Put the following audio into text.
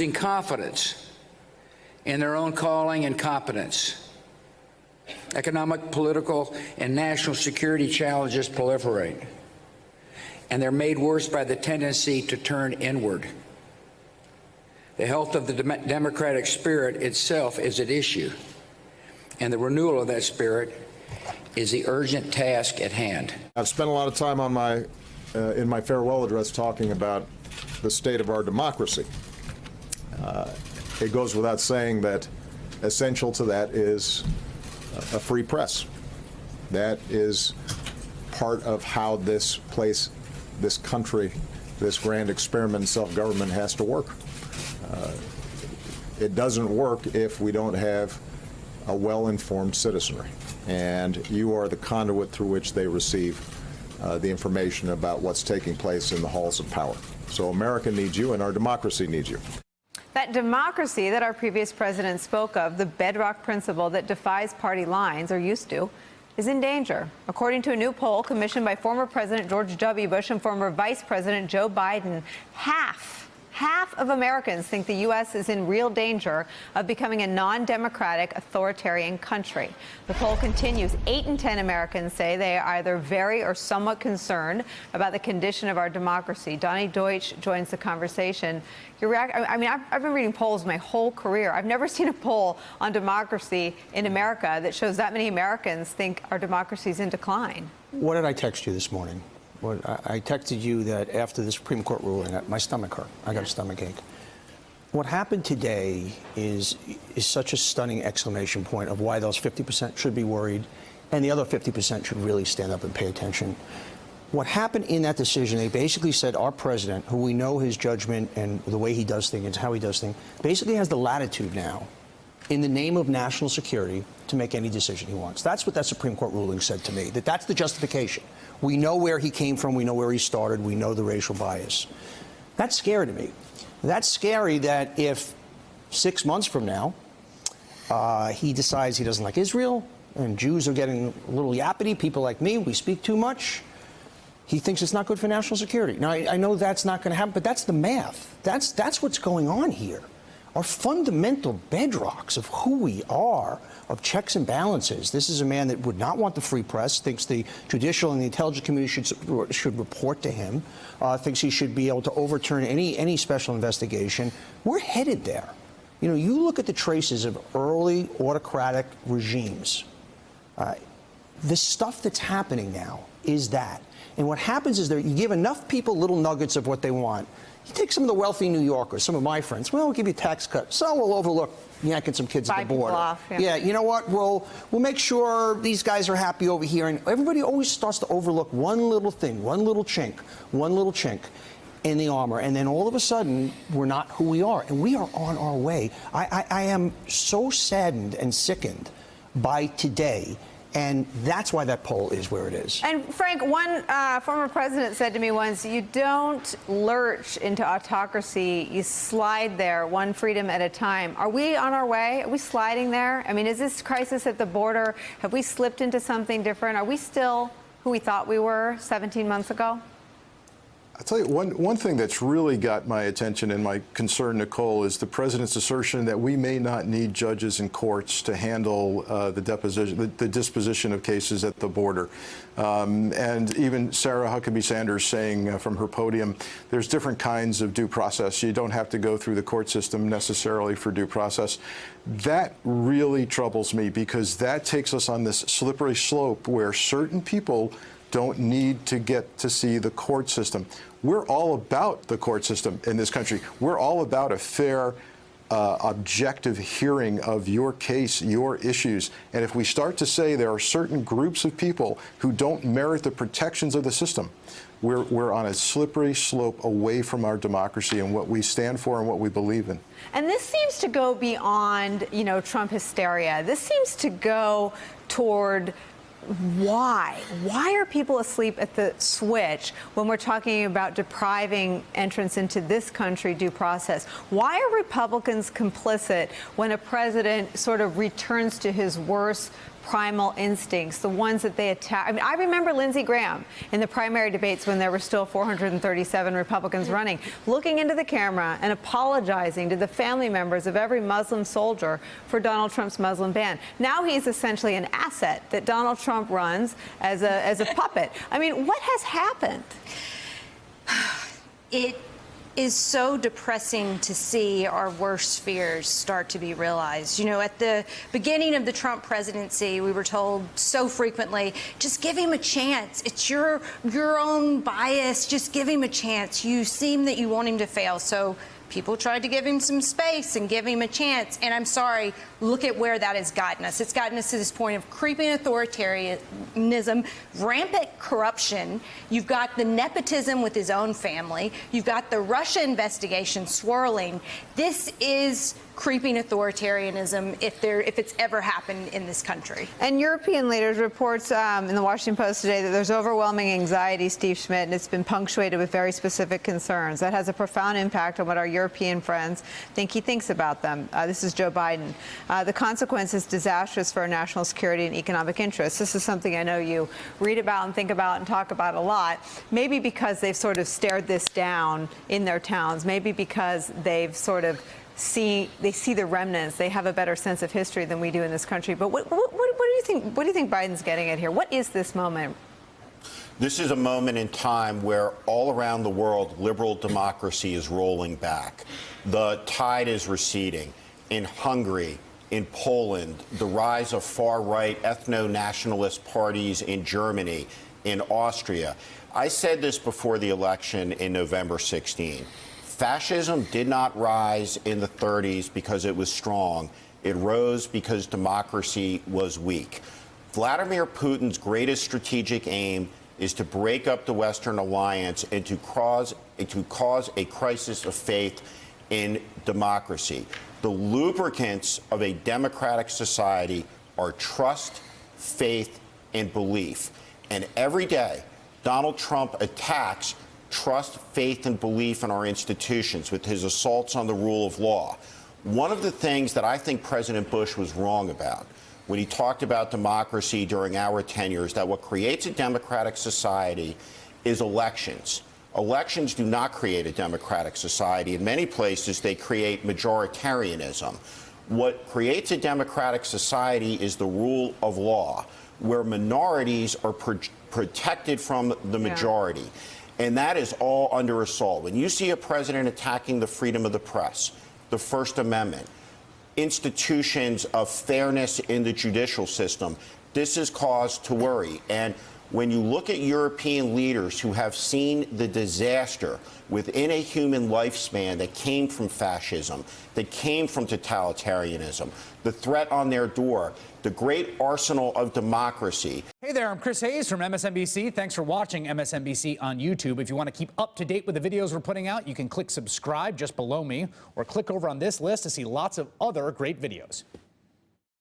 losing confidence in their own calling and competence. Economic, political, and national security challenges proliferate, and they're made worse by the tendency to turn inward. The health of the democratic spirit itself is at issue, and the renewal of that spirit is the urgent task at hand. I've spent a lot of time on in my farewell address talking about the state of our democracy. It goes without saying that essential to that is a free press. That is part of how this place, this country, this grand experiment in self-government has to work. It doesn't work if we don't have a well-informed citizenry, and you are the conduit through which they receive the information about what's taking place in the halls of power. So America needs you, and our democracy needs you. That democracy that our previous president spoke of, the bedrock principle that defies party lines, or used to, is in danger. According to a new poll commissioned by former President George W. Bush and former Vice President Joe Biden, half of Americans think the U.S. is in real danger of becoming a non-democratic, authoritarian country. The poll continues. 8 in 10 Americans say they are either very or somewhat concerned about the condition of our democracy. Donnie Deutsch joins the conversation. I've been reading polls my whole career. I've never seen a poll on democracy in America that shows that many Americans think our democracy is in decline. What did I text you this morning? I texted you that after the Supreme Court ruling, my stomach hurt. I got a stomach ache. What happened today is such a stunning exclamation point of why those 50% should be worried and the other 50% should really stand up and pay attention. What happened in that decision, they basically said our president, who we know his judgment and the way he does things and how he does things, basically has the latitude now, in the name of national security, to make any decision he wants. That's what that Supreme Court ruling said to me, that's the justification. We know where he came from, we know where he started, we know the racial bias. That's scary to me. That's scary that if 6 months from now, he decides he doesn't like Israel, and Jews are getting a little yappity, people like me, we speak too much, he thinks it's not good for national security. Now, I know that's not going to happen, but that's the math. That's what's going on here. Our fundamental bedrocks of who we are, of checks and balances. This is a man that would not want the free press, thinks the judicial and the intelligence community should report to him, thinks he should be able to overturn any special investigation. We're headed there. You know, you look at the traces of early autocratic regimes. The stuff that's happening now is that. And what happens is that you give enough people little nuggets of what they want. You take some of the wealthy New Yorkers, some of my friends, well, we'll give you a tax cut. So we'll overlook yanking some kids at the border. Off, yeah, you know what? We'll make sure these guys are happy over here. And everybody always starts to overlook one little thing, one little chink in the armor. And then all of a sudden, we're not who we are. And we are on our way. I am so saddened and sickened by today. And that's why that poll is where it is. And Frank, one former president said to me once, you don't lurch into autocracy, you slide there one freedom at a time. Are we on our way? Are we sliding there? I mean, is this crisis at the border, have we slipped into something different? Are we still who we thought we were 17 months ago? I'll tell you, one thing that's really got my attention and my concern, Nicole, is the president's assertion that we may not need judges and courts to handle the disposition of cases at the border. And even Sarah Huckabee Sanders saying from her podium, there's different kinds of due process. You don't have to go through the court system necessarily for due process. That really troubles me because that takes us on this slippery slope where certain people don't need to get to see the court system. We're all about the court system in this country. We're all about a fair, objective hearing of your case, your issues. And if we start to say there are certain groups of people who don't merit the protections of the system, we're on a slippery slope away from our democracy and what we stand for and what we believe in. And this seems to go beyond, Trump hysteria. This seems to go toward why? Why are people asleep at the switch when we're talking about depriving entrance into this country due process? Why are Republicans complicit when a president sort of returns to his worst primal instincts, the ones that they attack. I mean, I remember Lindsey Graham in the primary debates when there were still 437 Republicans running, looking into the camera and apologizing to the family members of every Muslim soldier for Donald Trump's Muslim ban. Now he's essentially an asset that Donald Trump runs as a puppet. I mean, what has happened? It is so depressing to see our worst fears start to be realized. You know, at the beginning of the Trump presidency, we were told so frequently, just give him a chance. It's your own bias. Just give him a chance. You seem that you want him to fail. So people tried to give him some space and give him a chance. And I'm sorry, look at where that has gotten us. It's gotten us to this point of creeping authoritarianism, rampant corruption. You've got the nepotism with his own family. You've got the Russia investigation swirling. This is creeping authoritarianism if it's ever happened in this country. And European leaders reports in the Washington Post today that there's overwhelming anxiety, Steve Schmidt, and it's been punctuated with very specific concerns. That has a profound impact on what our European friends think he thinks about them. This is Joe Biden. The consequence is disastrous for our national security and economic interests. This is something I know you read about and think about and talk about a lot, maybe because they've sort of stared this down in their towns, maybe because they've sort of see the remnants. They have a better sense of history than we do in this country. But what do you think? What do you think Biden's getting at here? What is this moment? This is a moment in time where all around the world, liberal democracy is rolling back. The tide is receding. In Hungary, in Poland, the rise of far-right ethno-nationalist parties in Germany, in Austria. I said this before the election in November 16. Fascism did not rise in the 30s because it was strong. It rose because democracy was weak. Vladimir Putin's greatest strategic aim is to break up the Western alliance and to cause a crisis of faith in democracy. The lubricants of a democratic society are trust, faith, and belief. And every day, Donald Trump attacks trust, faith, and belief in our institutions with his assaults on the rule of law. One of the things that I think President Bush was wrong about when he talked about democracy during our tenure is that what creates a democratic society is elections. Elections do not create a democratic society. In many places, they create majoritarianism. What creates a democratic society is the rule of law, where minorities are protected from the majority. Yeah. And that is all under assault. When you see a president attacking the freedom of the press, the First Amendment, institutions of fairness in the judicial system, this is cause to worry. And when you look at European leaders who have seen the disaster within a human lifespan that came from fascism, that came from totalitarianism, the threat on their door, the great arsenal of democracy. Hey there, I'm Chris Hayes from MSNBC. Thanks for watching MSNBC on YouTube. If you want to keep up to date with the videos we're putting out, you can click subscribe just below me or click over on this list to see lots of other great videos.